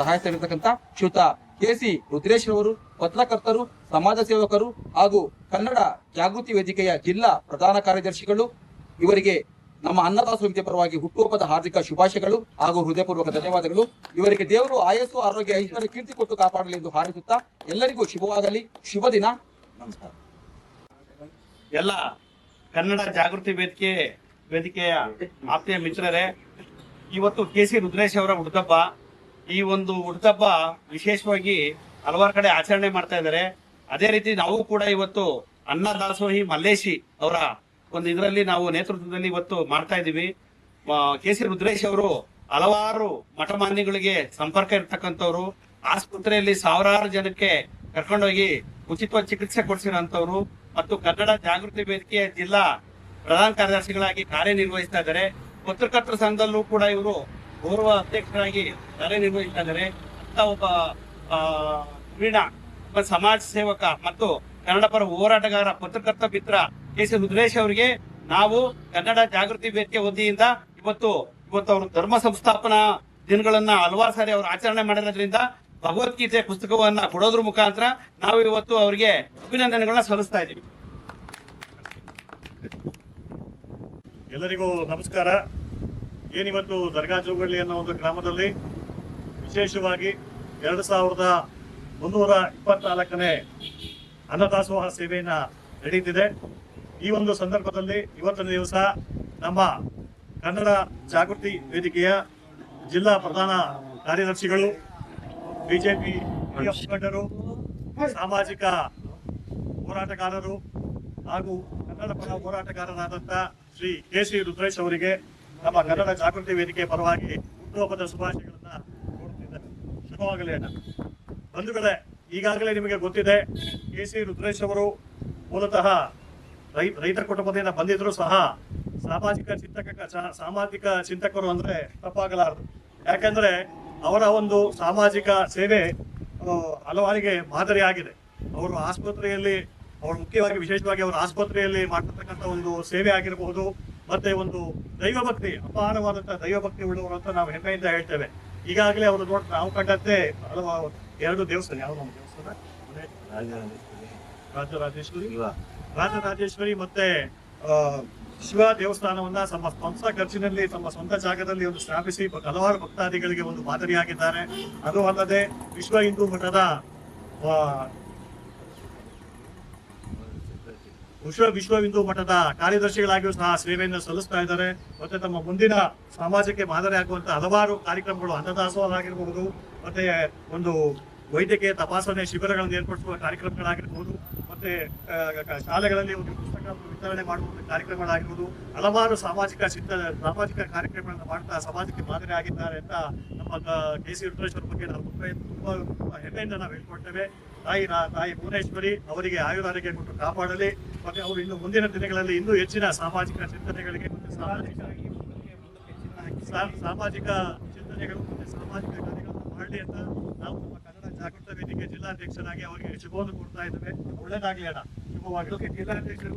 ಸಹಾಯಕರಿರ್ತಕ್ಕಂಥ ಶ್ರೀಯುತ ಕೆ.ಸಿ. ರುದ್ರೇಶ್ ಅವರು, ಪತ್ರಕರ್ತರು, ಸಮಾಜ ಸೇವಕರು ಹಾಗೂ ಕನ್ನಡ ಜಾಗೃತಿ ವೇದಿಕೆಯ ಜಿಲ್ಲಾ ಪ್ರಧಾನ ಕಾರ್ಯದರ್ಶಿಗಳು, ಇವರಿಗೆ ನಮ್ಮ ಅನ್ನದಾಸ ಸಮಿತಿಯ ಪರವಾಗಿ ಹುಟ್ಟುಹಬ್ಬದ ಹಾರ್ದಿಕ ಶುಭಾಶಯಗಳು ಹಾಗೂ ಹೃದಯಪೂರ್ವಕ ಧನ್ಯವಾದಗಳು. ಇವರಿಗೆ ದೇವರು ಆಯಸ್ಸು, ಆರೋಗ್ಯ, ಐಶ್ವರ್ಯ, ಕೀರ್ತಿ ಕೊಟ್ಟು ಕಾಪಾಡಲಿ ಎಂದು ಹಾರೈಸುತ್ತಾ ಎಲ್ಲರಿಗೂ ಶುಭವಾಗಲಿ. ಶುಭ ದಿನ. ನಮಸ್ಕಾರ. ಎಲ್ಲ ಕನ್ನಡ ಜಾಗೃತಿ ವೇದಿಕೆಯ ಆಪ್ತೆಯ ಮಿತ್ರರೇ, ಇವತ್ತು ಕೆ.ಸಿ. ರುದ್ರೇಶ್ ಅವರ ಹುಟ್ಟುಹಬ್ಬ. ಈ ಒಂದು ಹುಟ್ಟುಹಬ್ಬ ವಿಶೇಷವಾಗಿ ಹಲವಾರು ಕಡೆ ಆಚರಣೆ ಮಾಡ್ತಾ ಇದ್ದಾರೆ. ಅದೇ ರೀತಿ ನಾವು ಕೂಡ ಇವತ್ತು ಅನ್ನದಾಸೋಹಿ ಮಲ್ಲೇಶಿ ಅವರ ಒಂದು ಇದರಲ್ಲಿ ನಾವು ನೇತೃತ್ವದಲ್ಲಿ ಇವತ್ತು ಮಾಡ್ತಾ ಇದ್ದೀವಿ. ಕೆ.ಸಿ. ರುದ್ರೇಶ್ ಅವರು ಹಲವಾರು ಮಠಮಾನ್ಯಗಳಿಗೆ ಸಂಪರ್ಕ ಇರ್ತಕ್ಕಂಥವ್ರು. ಆಸ್ಪತ್ರೆಯಲ್ಲಿ ಸಾವಿರಾರು ಜನಕ್ಕೆ ಕರ್ಕೊಂಡೋಗಿ ಉಚಿತವಾಗಿ ಚಿಕಿತ್ಸೆ ಕೊಡಿಸಿರೋಂಥವ್ರು ಮತ್ತು ಕನ್ನಡ ಜಾಗೃತಿ ವೇದಿಕೆಯ ಜಿಲ್ಲಾ ಪ್ರಧಾನ ಕಾರ್ಯದರ್ಶಿಗಳಾಗಿ ಕಾರ್ಯನಿರ್ವಹಿಸ್ತಾ ಇದ್ದಾರೆ. ಪತ್ರಕರ್ತರ ಸಂಘದಲ್ಲೂ ಕೂಡ ಇವರು ಗೌರವ ಅಧ್ಯಕ್ಷರಾಗಿ ಕಾರ್ಯನಿರ್ವಹಿಸ್ತಾ ಇದ್ದಾರೆ. ಅಂತ ಒಬ್ಬ ಕ್ರೀಡಾ ಸಮಾಜ ಸೇವಕ ಮತ್ತು ಕನ್ನಡ ಪರ ಹೋರಾಟಗಾರ ಪತ್ರಕರ್ತ ಮಿತ್ರ ಕೆ.ಸಿ. ರುದ್ರೇಶ್ ಅವರಿಗೆ ನಾವು ಕನ್ನಡ ಜಾಗೃತಿ ವೇದಿಕೆ ವತಿಯಿಂದ ಇವತ್ತು ಅವರು ಧರ್ಮ ಸಂಸ್ಥಾಪನಾ ದಿನಗಳನ್ನ ಹಲವಾರು ಸಾರಿ ಅವರು ಆಚರಣೆ ಮಾಡಿರೋದ್ರಿಂದ ಭಗವದ್ಗೀತೆ ಪುಸ್ತಕವನ್ನ ಕೊಡೋದ್ರ ಮುಖಾಂತರ ನಾವು ಇವತ್ತು ಅವರಿಗೆ ಅಭಿನಂದನೆಗಳನ್ನ ಸಲ್ಲಿಸ್ತಾ ಇದ್ದೀವಿ. ಎಲ್ಲರಿಗೂ ನಮಸ್ಕಾರ. ಏನಿವತ್ತು ದರ್ಗಾ ಜೋಗಳ್ಳಿ ಅನ್ನೋ ಒಂದು ಗ್ರಾಮದಲ್ಲಿ ವಿಶೇಷವಾಗಿ 2324ನೇ ಅನ್ನದಾಸೋಹ ಸೇವೆಯನ್ನ ನಡೀತಿದೆ. ಈ ಒಂದು ಸಂದರ್ಭದಲ್ಲಿ ಇವತ್ತಿನ ದಿವಸ ನಮ್ಮ ಕನ್ನಡ ಜಾಗೃತಿ ವೇದಿಕೆಯ ಜಿಲ್ಲಾ ಪ್ರಧಾನ ಕಾರ್ಯದರ್ಶಿಗಳು, ಬಿಜೆಪಿ ಮುಖಂಡರು, ಸಾಮಾಜಿಕ ಹೋರಾಟಗಾರರು ಹಾಗೂ ಕನ್ನಡ ಪರ ಹೋರಾಟಗಾರರಾದಂಥ ಶ್ರೀ ಕೆ.ಸಿ. ರುದ್ರೇಶ್ ಅವರಿಗೆ ನಮ್ಮ ಕನ್ನಡ ಜಾಗೃತಿ ವೇದಿಕೆ ಪರವಾಗಿ ಹುಟ್ಟುಹಬ್ಬದ ಶುಭಾಶಯಗಳನ್ನ ಕೋರುತ್ತಿದ್ದಾರೆ. ಶುಭವಾಗಲಿ ಅಣ್ಣ. ಬಂಧುಗಳೇ, ಈಗಾಗಲೇ ನಿಮಗೆ ಗೊತ್ತಿದೆ, ಕೆ.ಸಿ. ರುದ್ರೇಶ್ ಅವರು ಮೂಲತಃ ರೈತ ಕುಟುಂಬದಿಂದ ಬಂದಿದ್ರು ಸಹ ಸಾಮಾಜಿಕ ಚಿಂತಕರು ಅಂದ್ರೆ ತಪ್ಪಾಗಲಾರದು. ಯಾಕಂದ್ರೆ ಅವರ ಒಂದು ಸಾಮಾಜಿಕ ಸೇವೆ ಹಲವಾರಿಗೆ ಮಾದರಿಯಾಗಿದೆ. ಅವರು ಆಸ್ಪತ್ರೆಯಲ್ಲಿ, ಮುಖ್ಯವಾಗಿ ವಿಶೇಷವಾಗಿ ಅವರು ಆಸ್ಪತ್ರೆಯಲ್ಲಿ ಮಾಡ್ತಕ್ಕಂಥ ಒಂದು ಸೇವೆ ಆಗಿರಬಹುದು, ಮತ್ತೆ ಒಂದು ದೈವಭಕ್ತಿ, ಅಪಾರವಾದಂತಹ ದೈವಭಕ್ತಿ ಉಳ್ಳವರು ಅಂತ ನಾವು ಹೆಮ್ಮೆಯಿಂದ ಹೇಳ್ತೇವೆ. ಈಗಾಗಲೇ ಅವರು ನಾವು ಕಂಡಂತೆ ಹಲವಾರು 2 ದೇವಸ್ಥಾನ, ಯಾವ ದೇವಸ್ಥಾನ, ರಾಜರಾಜೇಶ್ವರಿ ಮತ್ತೆ ಶಿವ ದೇವಸ್ಥಾನವನ್ನ ತಮ್ಮ ಸ್ವಂತ ಖರ್ಚಿನಲ್ಲಿ, ತಮ್ಮ ಸ್ವಂತ ಜಾಗದಲ್ಲಿ ಒಂದು ಸ್ಥಾಪಿಸಿ ಹಲವಾರು ಭಕ್ತಾದಿಗಳಿಗೆ ಒಂದು ಮಾದರಿಯಾಗಿದ್ದಾರೆ. ಅದು ಅಲ್ಲದೆ ವಿಶ್ವ ಹಿಂದೂ ಮಠದ ವಿಶ್ವ ಹಿಂದೂ ಮಠದ ಕಾರ್ಯದರ್ಶಿಗಳಾಗಿಯೂ ಸಹ ಸೇವೆಯನ್ನು ಸಲ್ಲಿಸ್ತಾ ಇದ್ದಾರೆ. ಮತ್ತೆ ತಮ್ಮ ಮುಂದಿನ ಸಮಾಜಕ್ಕೆ ಮಾದರಿ ಆಗುವಂತ ಹಲವಾರು ಕಾರ್ಯಕ್ರಮಗಳು, ಅನ್ನದಾಸೋಹ ಆಗಿರಬಹುದು, ಮತ್ತೆ ಒಂದು ವೈದ್ಯಕೀಯ ತಪಾಸಣೆ ಶಿಬಿರಗಳನ್ನು ಏರ್ಪಡಿಸುವ ಕಾರ್ಯಕ್ರಮಗಳಾಗಿರ್ಬೋದು, ಮತ್ತೆ ಶಾಲೆಗಳಲ್ಲಿ ಒಂದು ಪುಸ್ತಕ ವಿತರಣೆ ಮಾಡುವ ಕಾರ್ಯಕ್ರಮಗಳಾಗಿರ್ಬೋದು, ಹಲವಾರು ಸಾಮಾಜಿಕ ಕಾರ್ಯಕ್ರಮಗಳನ್ನು ಮಾಡ್ತಾ ಸಮಾಜಕ್ಕೆ ಮಾದರಿ ಆಗಿದ್ದಾರೆ ಅಂತ ನಮ್ಮ ಕೆ.ಸಿ. ರುದ್ರೇಶ್ ಅವರ ಬಗ್ಗೆ ನಾವು ತುಂಬಾ ಹೆಮ್ಮೆಯಿಂದ ನಾವು ಹೇಳ್ಕೊಡ್ತೇವೆ. ತಾಯಿ ಭುವನೇಶ್ವರಿ ಅವರಿಗೆ ಆಯುರಾರೋಗ್ಯ ಕೊಟ್ಟು ಕಾಪಾಡಲಿ. ಮತ್ತೆ ಅವರು ಇನ್ನು ಮುಂದಿನ ದಿನಗಳಲ್ಲಿ ಇನ್ನೂ ಹೆಚ್ಚಿನ ಸಾಮಾಜಿಕ ಚಿಂತನೆಗಳಿಗೆ ಮತ್ತೆ ಸಾಮಾಜಿಕ ಚಿಂತನೆಗಳು ಮತ್ತೆ ಸಾಮಾಜಿಕ ಕಾರ್ಯಗಳನ್ನು ಮಾಡಲಿ ಅಂತ ನಾವು ನಮ್ಮ ಕನ್ನಡ ಜಾಗೃತ ವೇದಿಕೆ ಜಿಲ್ಲಾಧ್ಯಕ್ಷರಾಗಿ ಅವರಿಗೆ ಶುಭವನ್ನು ಕೊಡ್ತಾ ಇದ್ದೇವೆ. ಒಳ್ಳೆಯದಾಗಲಿ ಅಣ್ಣ. ಶುಭವಾಗಿ ಜಿಲ್ಲಾಧ್ಯಕ್ಷರು